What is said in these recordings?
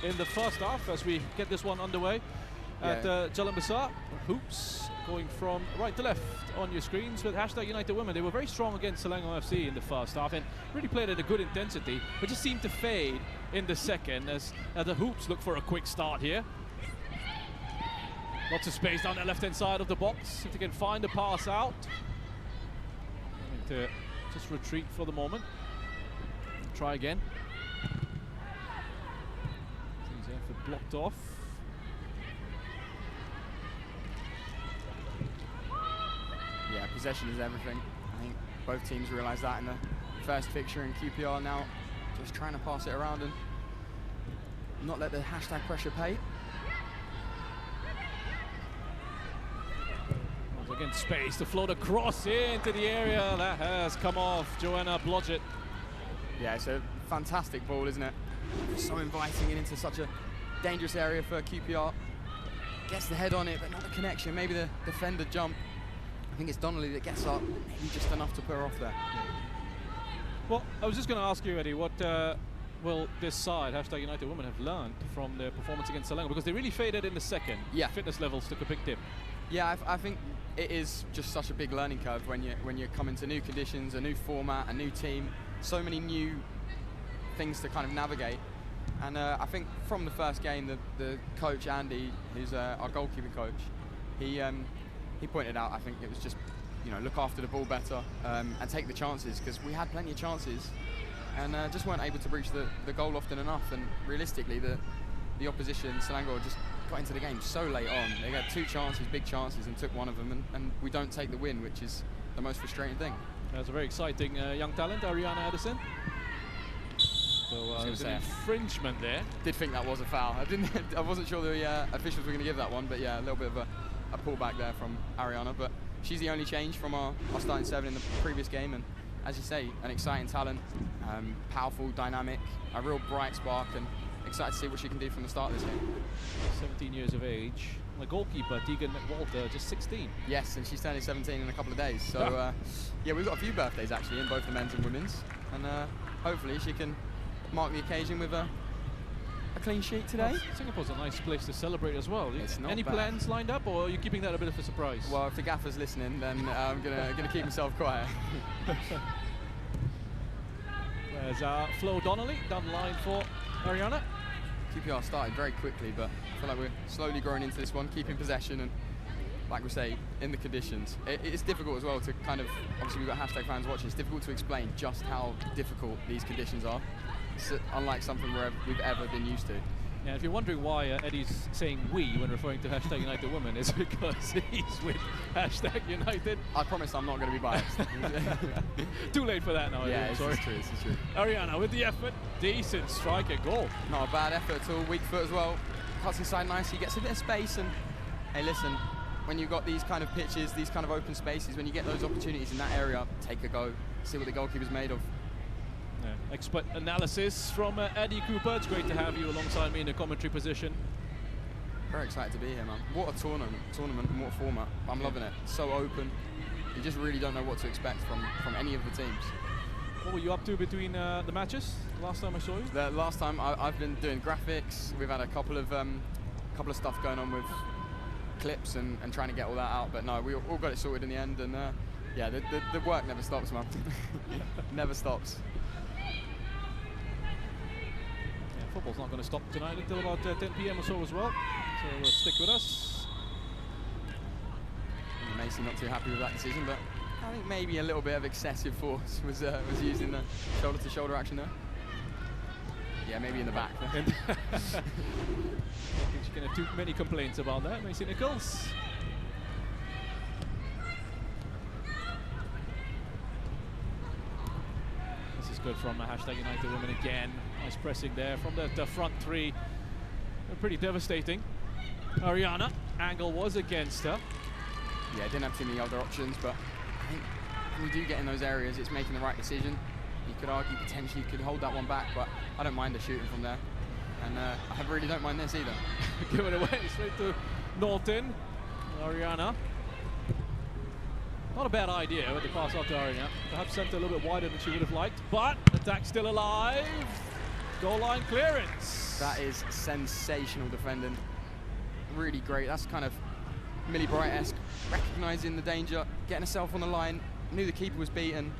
in the first half as we get this one underway at Jalan Besar. Hoops going from right to left on your screens with #United Women. They were very strong against Selangor FC in the first half and really played at a good intensity, but just seemed to fade in the second as the Hoops look for a quick start here. Lots of space down the left-hand side of the box. If they can find a pass out. To just retreat for the moment. Try again. Seems the effort blocked off. Yeah, possession is everything. I think both teams realised that in the first fixture, in QPR now just trying to pass it around and not let the #pressure pay. Again, space to float across into the area. That has come off Joanna Blodgett. Yeah, it's a fantastic ball, isn't it? So inviting and into such a dangerous area for QPR. Gets the head on it, but not the connection. Maybe the defender jump. I think it's Donnelly that gets up, maybe just enough to put her off there. Well, I was just going to ask you, Eddie, what will this side, #United Women, have learned from their performance against Selangor? Because they really faded in the second. Yeah. Fitness levels took a big dip. Yeah, I think it is just such a big learning curve when you come into new conditions, a new format, a new team, so many new things to kind of navigate. And I think from the first game, the coach Andy, who's our goalkeeping coach, he pointed out, I think it was just, look after the ball better and take the chances, because we had plenty of chances and just weren't able to reach the goal often enough. And realistically, the opposition, Selangor, just got into the game so late on. They had 2 chances, big chances, and took one of them, and we don't take the win, which is the most frustrating thing. That's a very exciting young talent, Ariana Addison. So there's an infringement there. Did think that was a foul. I wasn't sure the officials were going to give that one, but yeah, a little bit of a pullback there from Ariana. But she's the only change from our starting 7 in the previous game, and as you say, an exciting talent, powerful, dynamic, a real bright spark, and excited to see what she can do from the start of this game. 17 years of age. The goalkeeper, Tegan McWalter, just 16. Yes, and she's turning 17 in a couple of days. So, yeah, we've got a few birthdays actually in both the men's and women's. And hopefully she can mark the occasion with a clean sheet today. Well, Singapore's a nice place to celebrate as well. It's not Any bad. plans lined up, or are you keeping that a bit of a surprise? Well, if the gaffer's listening, then I'm gonna keep myself quiet. There's Flo Donnelly down the line for Ariana. QPR started very quickly, but I feel like we're slowly growing into this one, keeping possession, and like we say, in the conditions. It's difficult as well to kind of, obviously we've got #fans watching, it's difficult to explain just how difficult these conditions are. It's unlike something we've ever been used to. Yeah, if you're wondering why Eddie's saying "we" when referring to #United Women, it's because he's with #United. I promise I'm not going to be biased. Too late for that now. Yeah, it's true. It's true. Ariana with the effort, decent strike at goal. Not a bad effort at all, weak foot as well. Cuts inside nicely, gets a bit of space, and hey, listen, when you've got these kind of pitches, these kind of open spaces, when you get those opportunities in that area, take a go, see what the goalkeeper's made of. Yeah. Expert analysis from Eddie Cooper. It's great to have you alongside me in the commentary position. Very excited to be here, man. What a tournament and what a format. I'm loving it. So open. You just really don't know what to expect from any of the teams. What were you up to between the matches? Last time I saw you? The last time I've been doing graphics. We've had a couple of stuff going on with clips and trying to get all that out. But no, we all got it sorted in the end. And yeah, the work never stops, man. Never stops. Football's not going to stop tonight until about 10 p.m. or so as well. So stick with us. Macy not too happy with that decision, but I think maybe a little bit of excessive force was used in the shoulder-to-shoulder action there. Yeah, maybe in the back. I think she can have too many complaints about that, Macy Nichols. This is good from #United Women again. Nice pressing there from the front 3. Pretty devastating. Ariana, angle was against her. Yeah, didn't have too many other options, but I think when you do get in those areas, it's making the right decision. You could argue potentially you could hold that one back, but I don't mind the shooting from there. And I really don't mind this either. Give it away straight to Norton. Ariana. Not a bad idea with the pass out to Ariana. Perhaps sent a little bit wider than she would have liked, but attack still alive. Goal line clearance. That is sensational defending. Really great. That's kind of Millie Bright-esque, recognising the danger, getting herself on the line, knew the keeper was beaten,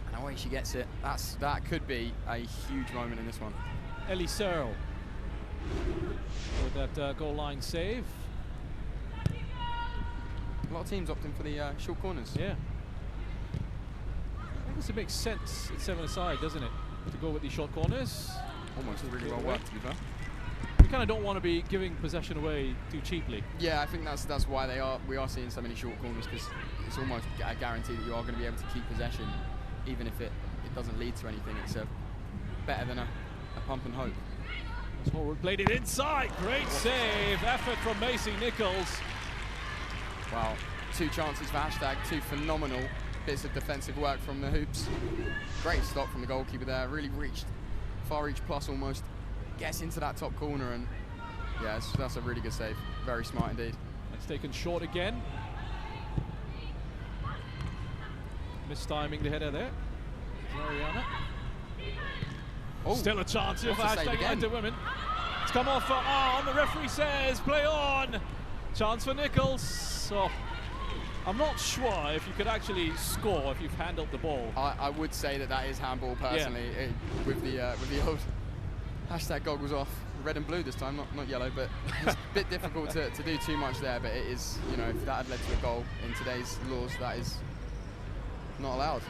and away she gets it. That could be a huge moment in this one. Ellie Searle with that goal line save. A lot of teams opting for the short corners. Yeah. I guess it makes sense at 7-a-side, doesn't it? To go with these short corners. Almost really well worked, to be fair. We kind of don't want to be giving possession away too cheaply. Yeah, I think that's why we are seeing so many short corners, because it's almost a guarantee that you are going to be able to keep possession, even if it doesn't lead to anything. It's better than a pump and hope. Forward played it inside. Great save. Effort from Macy Nichols. Wow. 2 chances for Hashtag, 2 phenomenal bits of defensive work from the hoops. Great stop from the goalkeeper there. Really reached far reach plus almost. Gets into that top corner, and yeah, that's a really good save. Very smart indeed. It's taken short again. Mistiming the header there. Mariana. Oh, still a chance here for Hashtag United Women. It's come off for arm. The referee says play on. Chance for Nichols. Oh, I'm not sure if you could actually score if you've handled the ball. I would say that is handball personally. Yeah. With the old Hashtag goggles off, red and blue this time, not yellow, but it's a bit difficult to do too much there. But it is, you know, if that had led to a goal in today's laws, that is not allowed.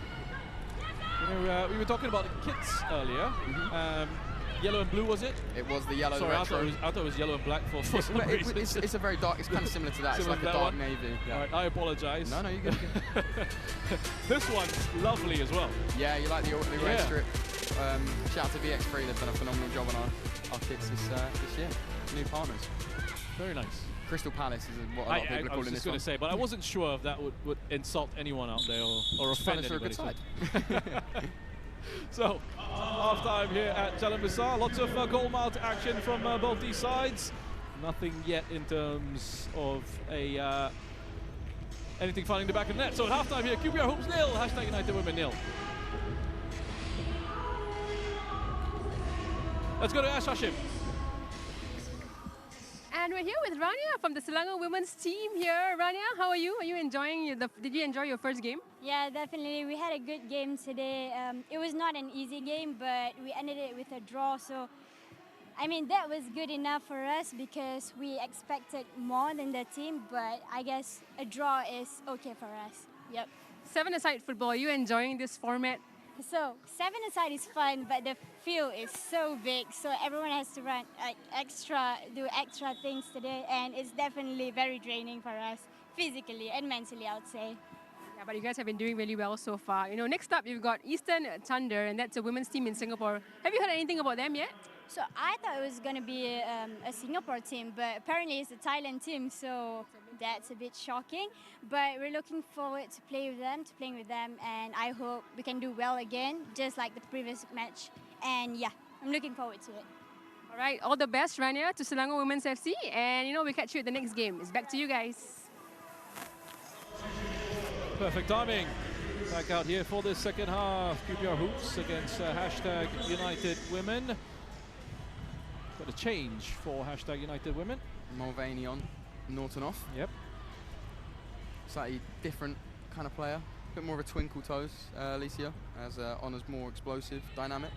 You know, we were talking about the kits earlier. Yellow and blue, was it? It was the yellow. Sorry, retro. I thought it was yellow and black for some reason. It's a very dark. It's kind of similar to that. It's like a dark navy. Yeah. All right, I apologise. No, you're good. This one's lovely as well. Yeah, you like the red strip. Shout out to VX3. They've done a phenomenal job on our kits this year. New partners. Very nice. Crystal Palace is what a lot of people are calling this one. I was just going to say, but I wasn't sure if that would insult anyone out there or offend anybody. So, half-time here at Jalan Besar. Lots of goal-mouth action from both these sides. Nothing yet in terms of anything finding the back of the net. So at half-time here, QPR Hoops 0, Hashtag United Women 0. Let's go to Ash Hashim. And we're here with Rania from the Selangor women's team here. Rania, how are you? Are you enjoying did you enjoy your first game? Yeah, definitely. We had a good game today. It was not an easy game, but we ended it with a draw. So, I mean, that was good enough for us because we expected more than the team, but I guess a draw is okay for us. Yep. 7-a-side football, are you enjoying this format? So, 7-a-side is fun, but the field is so big, so everyone has to run do extra things today, and it's definitely very draining for us, physically and mentally, I would say. Yeah, but you guys have been doing really well so far. You know, next up, you've got Eastern Thunder, and that's a women's team in Singapore. Have you heard anything about them yet? So I thought it was going to be a Singapore team, but apparently it's a Thailand team, so that's a bit shocking. But we're looking forward to playing with them, and I hope we can do well again, just like the previous match. And yeah, I'm looking forward to it. All right, all the best, Rania, to Selangor Women's FC, and you know, we'll catch you at the next game. It's back to you guys. Perfect timing. Back out here for the second half. QPR Hoops against Hashtag United Women. Got a change for Hashtag United Women. Mulvaney on, Norton off. Yep. Slightly different kind of player. A bit more of a twinkle toes, Alicia, as Honor's more explosive, dynamic.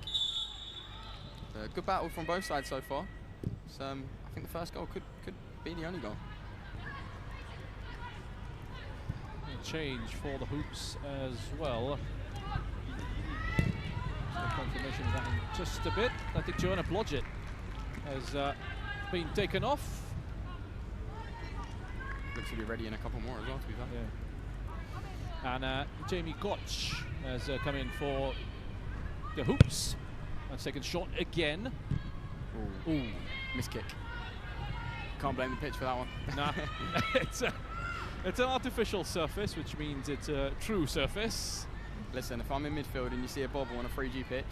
Good battle from both sides so far. So, I think the first goal could be the only goal. A change for the Hoops as well. Confirmation of that in just a bit. I think Joanna Blodgett has been taken off. Looks to be ready in a couple more as well, to be fair. Yeah. And Jamie Gotch has come in for the Hoops. And second shot again. Ooh. Miss kick. Can't blame the pitch for that one. Nah. It's an artificial surface, which means it's a true surface. Listen, if I'm in midfield and you see a bobble on a 3G pitch,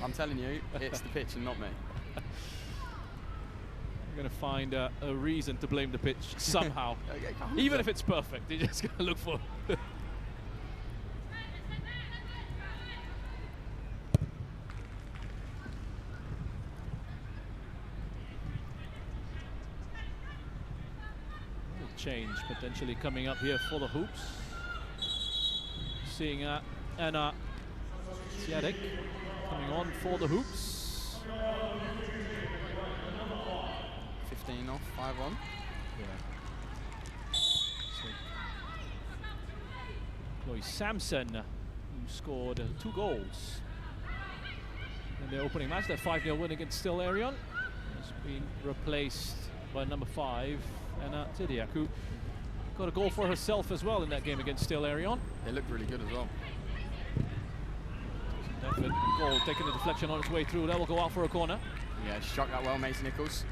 I'm telling you, it's the pitch and not me. You're going to find a reason to blame the pitch somehow. Even if it's perfect, you're just going to look for change potentially coming up here for the hoops. Seeing Anna Siadek coming on for the hoops. 15 off, 5 on. Yeah. So, Chloe Sampson, who scored 2 goals in their opening match, that 5-0 win against Still Arion, has been replaced by number 5, Anna Tidiak, who got a goal for herself as well in that game against Still Arion. They looked really good as well. Effort, goal taking the deflection on its way through. That will go out for a corner. Yeah, she struck that well, Macy Nichols.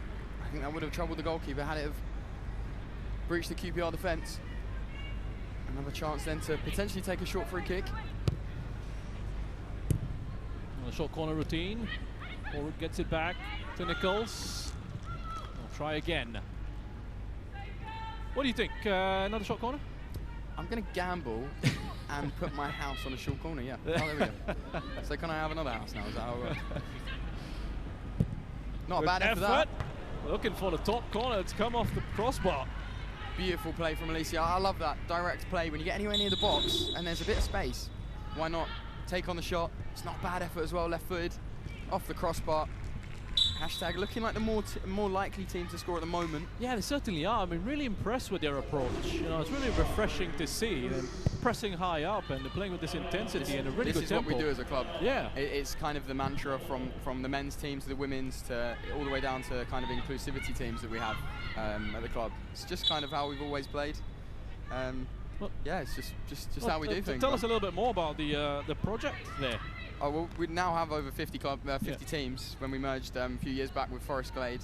I think that would have troubled the goalkeeper had it have breached the QPR defence. Another chance then to potentially take a short free kick. On a short corner routine. Forward gets it back to Nichols. I'll try again. What do you think? Another short corner? I'm going to gamble and put my house on a short corner, yeah. Oh, there we go. So can I have another house now? Is that how it works? Not Good a bad effort. That. Looking for the top corner. It's come off the crossbar. Beautiful play from Alicia. I love that direct play. When you get anywhere near the box and there's a bit of space, why not take on the shot? It's not bad effort as well, left-footed, off the crossbar. Hashtag looking like the more likely team to score at the moment. Yeah, they certainly are. I mean, really impressed with their approach. You know, it's really refreshing to see them pressing high up and they're playing with this intensity and a really good tempo. This is what we do as a club. Yeah. It's kind of the mantra from the men's team to the women's to all the way down to kind of inclusivity teams that we have at the club. It's just kind of how we've always played. Well, yeah, it's just how we do things. Tell us a little bit more about the project there. Oh, well, we now have over 50 teams when we merged a few years back with Forest Glade.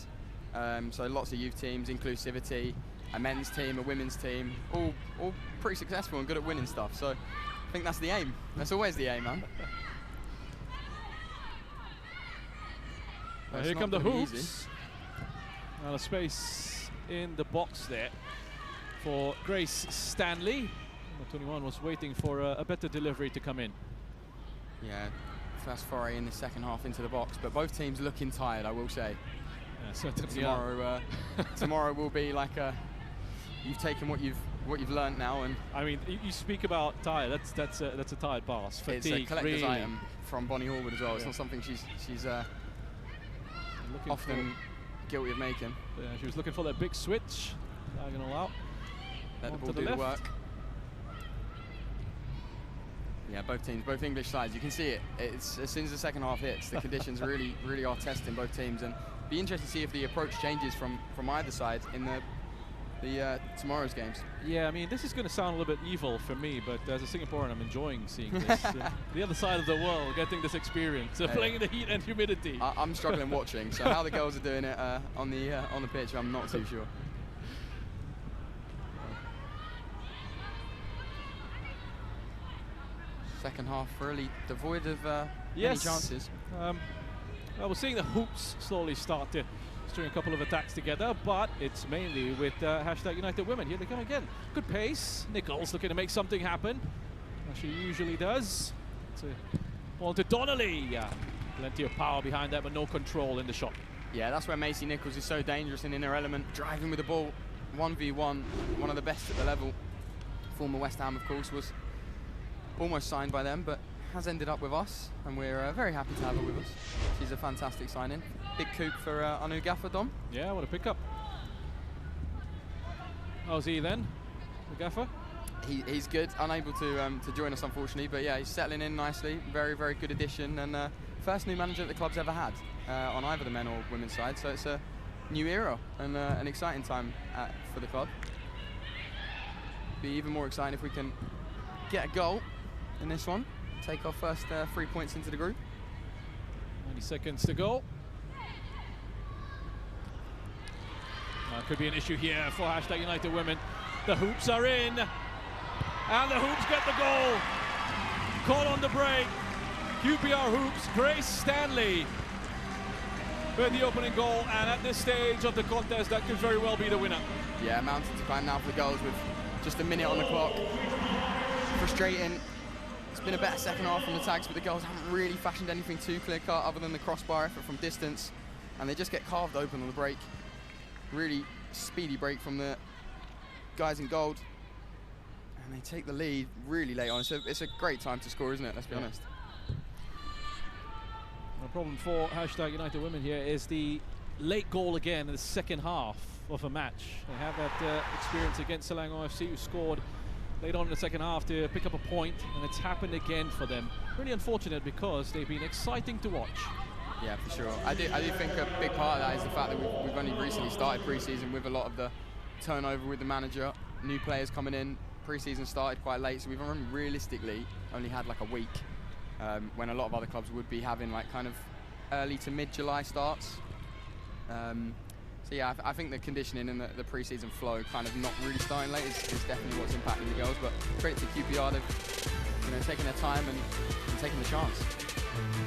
So lots of youth teams, inclusivity, a men's team, a women's team, all pretty successful and good at winning stuff. So I think that's the aim. That's always the aim, man. Here come the hoops. Now a space in the box there for Grace Stanley. Number 21 was waiting for a better delivery to come in. Yeah, first foray in the second half into the box, but both teams looking tired, I will say. Yeah, certainly tomorrow, tomorrow will be like you've taken what you've learnt now, and I mean, you speak about tired. That's a tired pass. Fatigue, it's a collector's really. item from Bonnie Hallwood as well. It's not something she's often guilty of making. Yeah, she was looking for that big switch, diagonal out. Let the ball do the work. Yeah, both teams, both English sides. You can see it. It's as soon as the second half hits, the conditions really are testing both teams, and be interesting to see if the approach changes from either side in the tomorrow's games. Yeah, I mean, this is going to sound a little bit evil for me, but as a Singaporean, I'm enjoying seeing this. The other side of the world, getting this experience, playing in the heat and humidity. I'm struggling watching, so how the girls are doing it on the pitch, I'm not too sure. Second half really devoid of many chances. Well, we're seeing the hoops slowly start to string a couple of attacks together, but it's mainly with hashtag United Women. Here they come again. Good pace. Nichols looking to make something happen, as she usually does. Ball to Donnelly. Plenty of power behind that, but no control in the shot. Yeah, that's where Macy Nichols is so dangerous and in her element, driving with the ball, 1v1, one of the best at the level. Former West Ham, of course, was almost signed by them, but has ended up with us, and we're very happy to have her with us. She's a fantastic signing. Big coup for our new gaffer, Dom. Yeah, what a pickup. How's he then, the gaffer? He's good, unable to join us unfortunately, but yeah, he's settling in nicely. Very good addition, and first new manager that the club's ever had on either the men or women's side, so it's a new era and an exciting time for the club. Be even more exciting if we can get a goal in this one, take our first 3 points into the group. 90 seconds to go. Could be an issue here for hashtag United Women. The hoops are in, and the hoops get the goal. Caught on the break. QPR hoops, Grace Stanley with the opening goal, and at this stage of the contest, that could very well be the winner. Yeah, mountain to climb now for the goals with just a minute on the clock. Frustrating. It's been a better second half from the tags, but the girls haven't really fashioned anything too clear-cut other than the crossbar effort from distance, and they just get carved open on the break. Really speedy break from the guys in gold. And they take the lead really late on. It's a great time to score, isn't it? Let's be honest. The problem for #United Women here is the late goal again in the second half of a match. They have that experience against Selangor FC, who scored late on in the second half to pick up a point, and it's happened again for them. Really unfortunate because they've been exciting to watch. Yeah, for sure. I do think a big part of that is the fact that we've only recently started pre-season with a lot of the turnover with the manager, new players coming in. Pre-season started quite late, so we've realistically only had like a week, when a lot of other clubs would be having like kind of early to mid-July starts. So yeah, I think the conditioning and the pre-season flow kind of not really starting late is definitely what's impacting the girls. But credit to QPR, they've taken their time and taken the chance.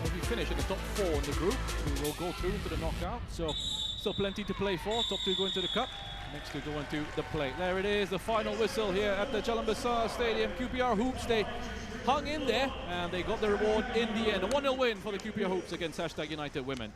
Well, we finish in the top 4 in the group. We will go through into the knockout, so still plenty to play for. Top 2 go into the cup, next 2 go into the play. There it is, the final whistle here at the Jalan Besar Stadium. QPR Hoops, they hung in there and they got the reward in the end. A 1-0 win for the QPR Hoops against #United Women.